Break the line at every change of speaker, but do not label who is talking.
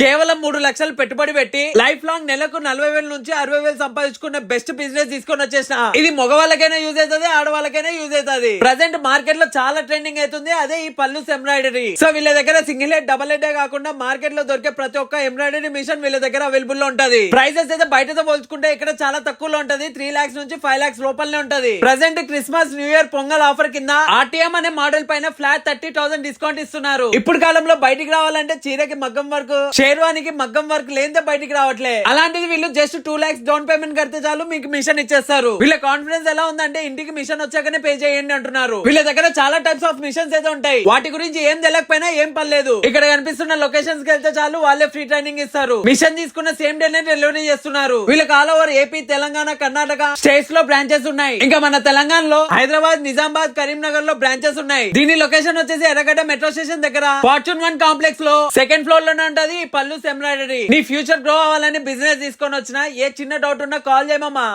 కేవలం 3 లక్షలు పెట్టుబడి పెట్టి లైఫ్ లాంగ్ నెలకు 40,000 నుంచి 60,000 సంపాదించుకున్న బెస్ట్ బిజినెస్ తీసుకొని వచ్చేసిన. ఇది మగవాళ్ళకైనా యూజ్ అవుతుంది, ఆడవాళ్ళకైనా యూజ్ అవుతుంది. ప్రజెంట్ మార్కెట్ లో చాలా ట్రెండింగ్ అవుతుంది. అదే ఈ పల్లూస్ ఎంబ్రాయిడరీ. సో వీళ్ళ దగ్గర సింగిల్ హెడ్, డబుల్ హెడ్ కాకుండా మార్కెట్ లో దొరికే ప్రతి ఒక్క ఎంబ్రాయిడరీ మిషన్ వీళ్ళ దగ్గర అవైలబుల్ లో ఉంటది. ప్రైసెస్ అయితే బయటతో పోల్చుకుంటే ఇక్కడ చాలా తక్కువలో ఉంటది. 3 lakhs నుంచి 5 lakhs లోపలనే ఉంటది. Present Christmas, new year, pongal offer కింద ఆర్టీఎం అనే మోడల్ పైన ఫ్లాట్ 30,000 డిస్కౌంట్ ఇస్తున్నారు. ఇప్పుడు కాలంలో బయటికి రావాలంటే చీరకి మగ్గం వర్క్, షేర్వానికి మగ్గం వర్క్ లేదే బయటికి రావట్లే. అలాంటిది వీళ్ళు జస్ట్ 2 lakhs డౌన్ పేమెంట్ కడితే చాలు మీకు మిషన్ ఇచ్చేస్తారు. వీళ్ళ కాన్ఫిడెన్స్ ఎలా ఉందంటే ఇంటికి మిషన్ వచ్చాకనే పే చేయండి అంటున్నారు. వీళ్ళ దగ్గర చాలా టైప్స్ ఆఫ్ మిషన్స్ అయితే ఉంటాయి. వాటి గురించి ఏం తెలియకపోయినా ఏం పర్లేదు, ఇక్కడ కనిపిస్తున్న లొకేషన్స్ కి వెళ్తే చాలు వాళ్ళే ఫ్రీ ట్రైనింగ్ ఇస్తారు. మిషన్ తీసుకున్న సేమ్ డే డెలివరీ చేస్తున్నారు. వీళ్ళకి all over AP, Telangana, Karnataka states లో బ్రాంచెస్ ఉన్నాయి. ఇంకా మన తెలంగాణలో హైదరాబాద్, నిజామాబాద్, కరీంనగర్ లో బ్రాంచెస్ ఉన్నాయి. దీని లొకేషన్ వచ్చేసి ఎర్రగడ్డ మెట్రో స్టేషన్ దగ్గర ఫార్చ్యూన్ 1 కాంప్లెక్స్ లో సెకండ్ ఫ్లోర్ లోనే ఉంటది పల్లూస్ ఎంబ్రాయిడరీ. నీ ఫ్యూచర్ గ్రో అవ్వాలని బిజినెస్ తీసుకొని వచ్చిన ఏ చిన్న డౌట్ ఉన్నా కాల్ చేయమమ్మా.